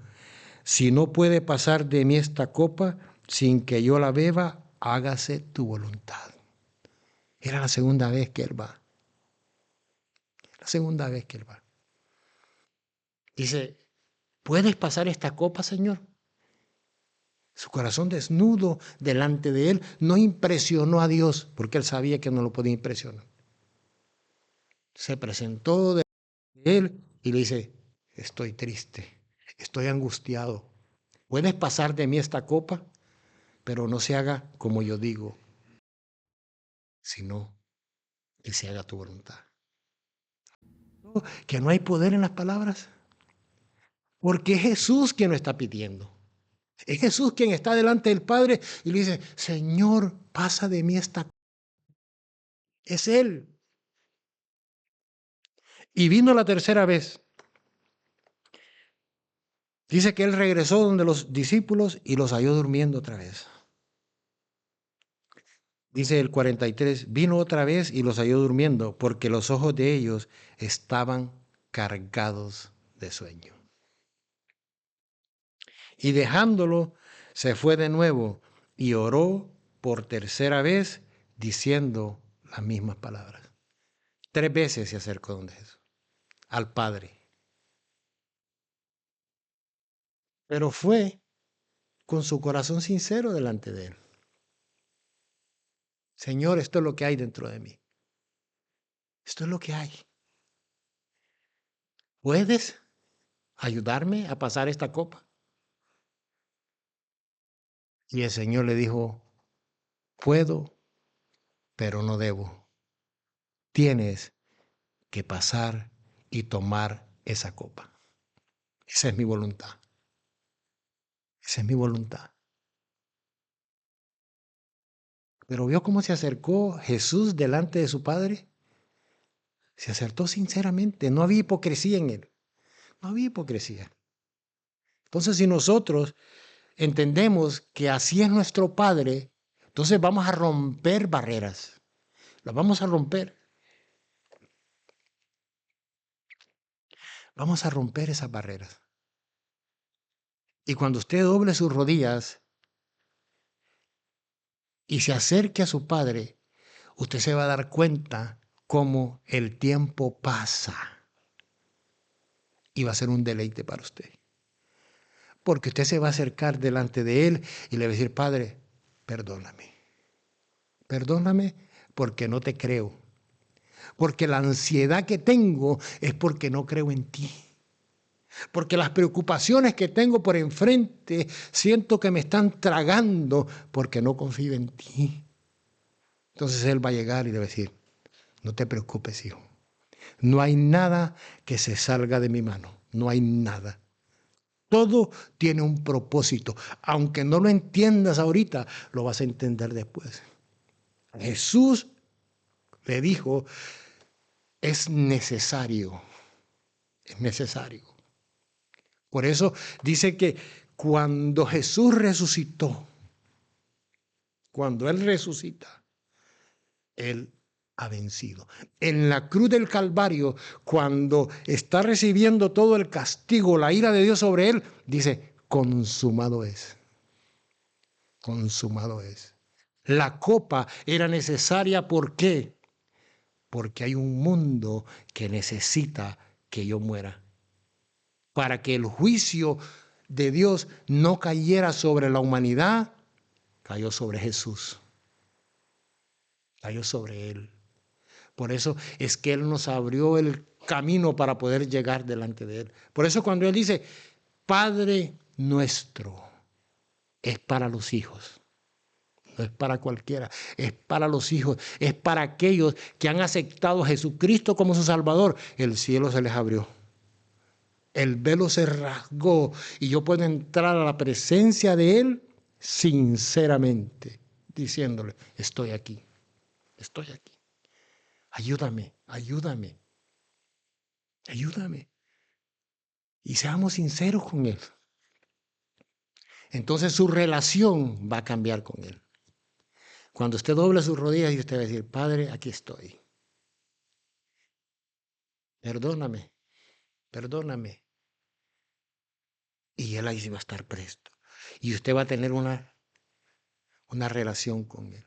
si no puede pasar de mí esta copa sin que yo la beba, hágase tu voluntad. Era la segunda vez que él va. La segunda vez que él va. Dice, ¿puedes pasar esta copa, Señor? Su corazón desnudo delante de él no impresionó a Dios porque él sabía que no lo podía impresionar. Se presentó delante de él y le dice, estoy triste, estoy angustiado. Puedes pasar de mí esta copa, pero no se haga como yo digo, sino que se haga tu voluntad. Que no hay poder en las palabras, porque es Jesús quien lo está pidiendo. Es Jesús quien está delante del Padre y le dice, Señor, pasa de mí esta copa. Es Él. Y vino la tercera vez. Dice que Él regresó donde los discípulos y los halló durmiendo otra vez. Dice el 43, vino otra vez y los halló durmiendo, porque los ojos de ellos estaban cargados de sueño. Y dejándolo, se fue de nuevo y oró por tercera vez, diciendo las mismas palabras. 3 veces se acercó donde Jesús, al Padre. Pero fue con su corazón sincero delante de Él. Señor, esto es lo que hay dentro de mí. Esto es lo que hay. ¿Puedes ayudarme a pasar esta copa? Y el Señor le dijo, puedo, pero no debo. Tienes que pasar y tomar esa copa. Esa es mi voluntad. Esa es mi voluntad. Pero vio cómo se acercó Jesús delante de su Padre. Se acercó sinceramente. No había hipocresía en él. No había hipocresía. Entonces, si nosotros entendemos que así es nuestro Padre, entonces vamos a romper barreras. Las vamos a romper. Vamos a romper esas barreras. Y cuando usted doble sus rodillas y se acerque a su Padre, usted se va a dar cuenta cómo el tiempo pasa. Y va a ser un deleite para usted. Porque usted se va a acercar delante de Él y le va a decir, Padre, perdóname. Perdóname porque no te creo. Porque la ansiedad que tengo es porque no creo en ti. Porque las preocupaciones que tengo por enfrente siento que me están tragando porque no confío en ti. Entonces Él va a llegar y le va a decir, no te preocupes, hijo. No hay nada que se salga de mi mano. No hay nada. Todo tiene un propósito. Aunque no lo entiendas ahorita, lo vas a entender después. Jesús le dijo, es necesario. Es necesario. Por eso dice que cuando Jesús resucitó, cuando Él resucita, Él ha vencido. En la cruz del Calvario, cuando está recibiendo todo el castigo, la ira de Dios sobre Él, dice, consumado es. Consumado es. La copa era necesaria, ¿por qué? Porque hay un mundo que necesita que yo muera. Para que el juicio de Dios no cayera sobre la humanidad, cayó sobre Jesús. Cayó sobre Él. Por eso es que Él nos abrió el camino para poder llegar delante de Él. Por eso cuando Él dice, Padre nuestro, es para los hijos. No es para cualquiera, es para los hijos, es para aquellos que han aceptado a Jesucristo como su Salvador. El cielo se les abrió. El velo se rasgó y yo puedo entrar a la presencia de Él sinceramente, diciéndole, estoy aquí, estoy aquí. Ayúdame, ayúdame, ayúdame. Y seamos sinceros con Él. Entonces su relación va a cambiar con Él. Cuando usted doble sus rodillas y usted va a decir, Padre, aquí estoy. Perdóname, perdóname. Y Él ahí sí va a estar presto. Y usted va a tener una relación con Él.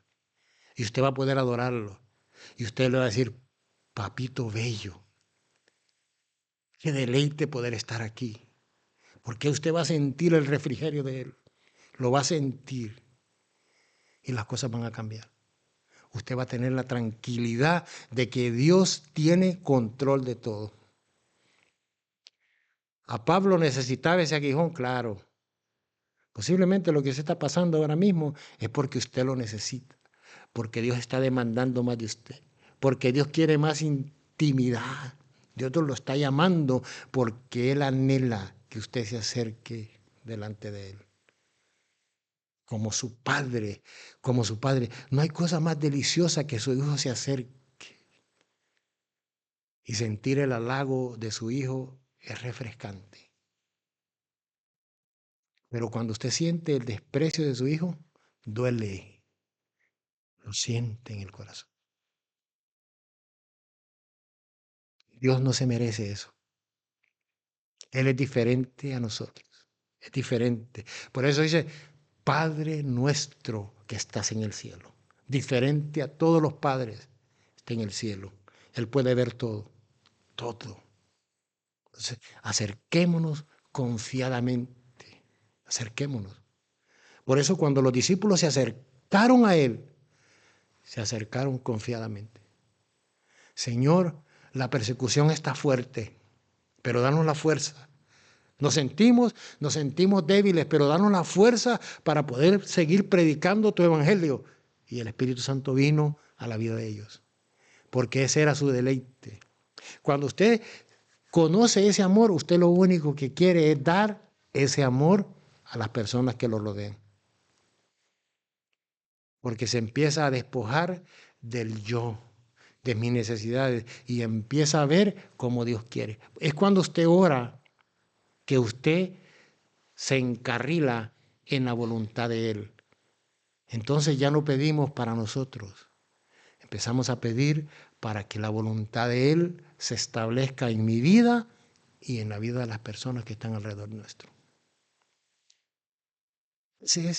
Y usted va a poder adorarlo. Y usted le va a decir, papito bello, qué deleite poder estar aquí. Porque usted va a sentir el refrigerio de Él. Lo va a sentir. Y las cosas van a cambiar. Usted va a tener la tranquilidad de que Dios tiene control de todo. A Pablo necesitaba ese aguijón, claro. Posiblemente lo que se está pasando ahora mismo es porque usted lo necesita. Porque Dios está demandando más de usted. Porque Dios quiere más intimidad. Dios lo está llamando porque Él anhela que usted se acerque delante de Él. Como su padre, como su padre. No hay cosa más deliciosa que su hijo se acerque. Y sentir el halago de su hijo es refrescante. Pero cuando usted siente el desprecio de su hijo, duele. Lo siente en el corazón. Dios no se merece eso. Él es diferente a nosotros. Es diferente. Por eso dice, Padre nuestro que estás en el cielo. Diferente a todos los padres, está en el cielo. Él puede ver todo, todo. Entonces, acerquémonos confiadamente. Acerquémonos. Por eso cuando los discípulos se acercaron a Él, se acercaron confiadamente. Señor, la persecución está fuerte, pero danos la fuerza. Nos sentimos débiles, pero danos la fuerza para poder seguir predicando tu evangelio. Y el Espíritu Santo vino a la vida de ellos, porque ese era su deleite. Cuando usted conoce ese amor, usted lo único que quiere es dar ese amor a las personas que lo rodean. Porque se empieza a despojar del yo, de mis necesidades, y empieza a ver como Dios quiere. Es cuando usted ora que usted se encarrila en la voluntad de Él. Entonces ya no pedimos para nosotros. Empezamos a pedir para que la voluntad de Él se establezca en mi vida y en la vida de las personas que están alrededor nuestro. Ese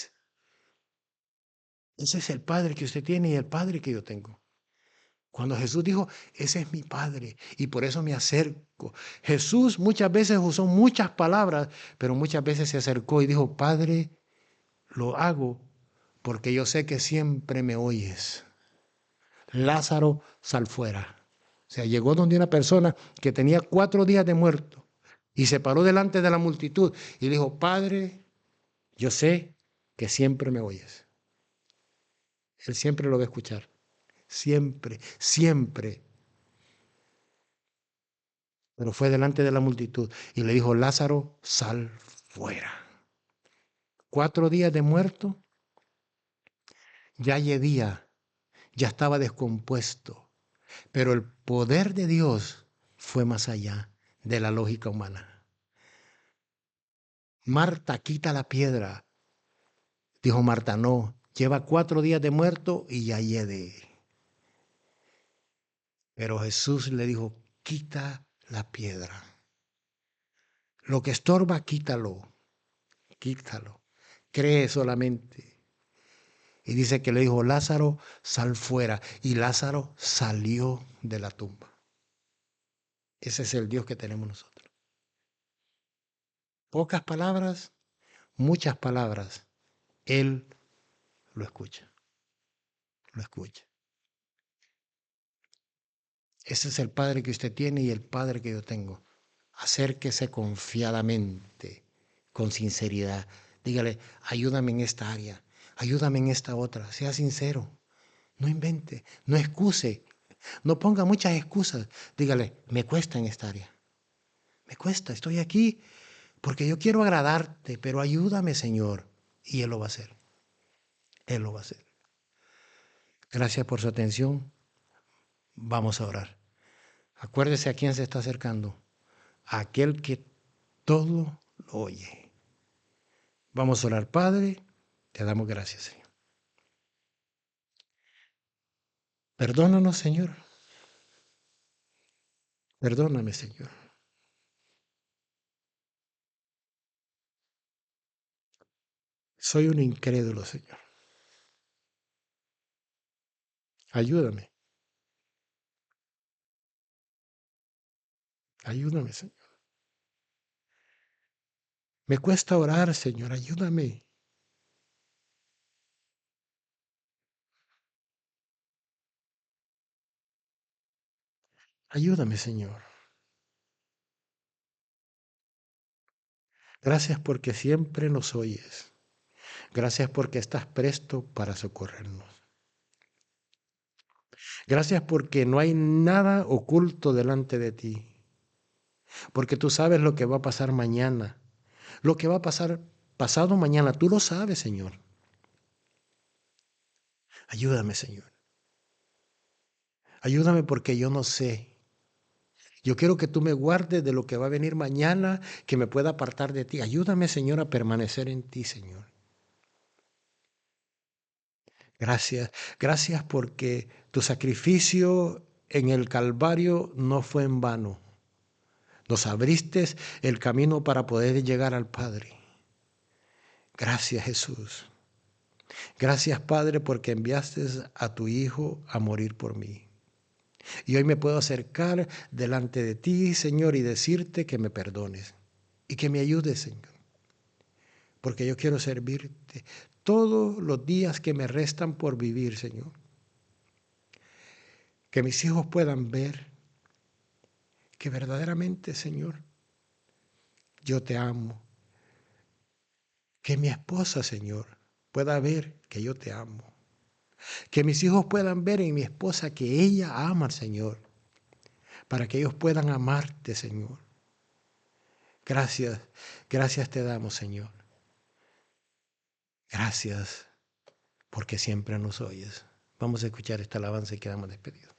es el Padre que usted tiene y el Padre que yo tengo. Cuando Jesús dijo, ese es mi Padre y por eso me acerco. Jesús muchas veces usó muchas palabras, pero muchas veces se acercó y dijo, Padre, lo hago porque yo sé que siempre me oyes. Lázaro, sal fuera. O sea, llegó donde una persona que tenía 4 días de muerto. Y se paró delante de la multitud y dijo, Padre, yo sé que siempre me oyes. Él siempre lo va a escuchar. Siempre, siempre. Pero fue delante de la multitud y le dijo, Lázaro, sal fuera. 4 días de muerto, ya llovía, ya estaba descompuesto. Pero el poder de Dios fue más allá de la lógica humana. Marta, quita la piedra. Dijo Marta, no, lleva 4 días de muerto y ya hiede. Pero Jesús le dijo, quita la piedra. Lo que estorba, quítalo, quítalo. Cree solamente. Y dice que le dijo, Lázaro, sal fuera. Y Lázaro salió de la tumba. Ese es el Dios que tenemos nosotros. Pocas palabras, muchas palabras. Él lo escucha, lo escucha. Ese es el Padre que usted tiene y el Padre que yo tengo. Acérquese confiadamente, con sinceridad. Dígale, ayúdame en esta área, ayúdame en esta otra. Sea sincero, no invente, no excuse, no ponga muchas excusas. Dígale, me cuesta en esta área, me cuesta, estoy aquí porque yo quiero agradarte, pero ayúdame, Señor. Y Él lo va a hacer, Él lo va a hacer. Gracias por su atención. Vamos a orar. Acuérdese a quién se está acercando. A aquel que todo lo oye. Vamos a orar, Padre. Te damos gracias, Señor. Perdónanos, Señor. Perdóname, Señor. Soy un incrédulo, Señor. Ayúdame. Ayúdame, Señor. Me cuesta orar, Señor. Ayúdame. Ayúdame, Señor. Gracias porque siempre nos oyes. Gracias porque estás presto para socorrernos. Gracias porque no hay nada oculto delante de ti. Porque tú sabes lo que va a pasar mañana. Lo que va a pasar pasado mañana, tú lo sabes, Señor. Ayúdame, Señor. Ayúdame porque yo no sé. Yo quiero que tú me guardes de lo que va a venir mañana, que me pueda apartar de ti. Ayúdame, Señor, a permanecer en ti, Señor. Gracias. Gracias porque tu sacrificio en el Calvario no fue en vano. Nos abriste el camino para poder llegar al Padre. Gracias, Jesús. Gracias, Padre, porque enviaste a tu Hijo a morir por mí. Y hoy me puedo acercar delante de ti, Señor, y decirte que me perdones y que me ayudes, Señor. Porque yo quiero servirte todos los días que me restan por vivir, Señor. Que mis hijos puedan ver que verdaderamente, Señor, yo te amo. Que mi esposa, Señor, pueda ver que yo te amo. Que mis hijos puedan ver en mi esposa que ella ama al Señor. Para que ellos puedan amarte, Señor. Gracias, gracias te damos, Señor. Gracias porque siempre nos oyes. Vamos a escuchar esta alabanza y quedamos despedidos.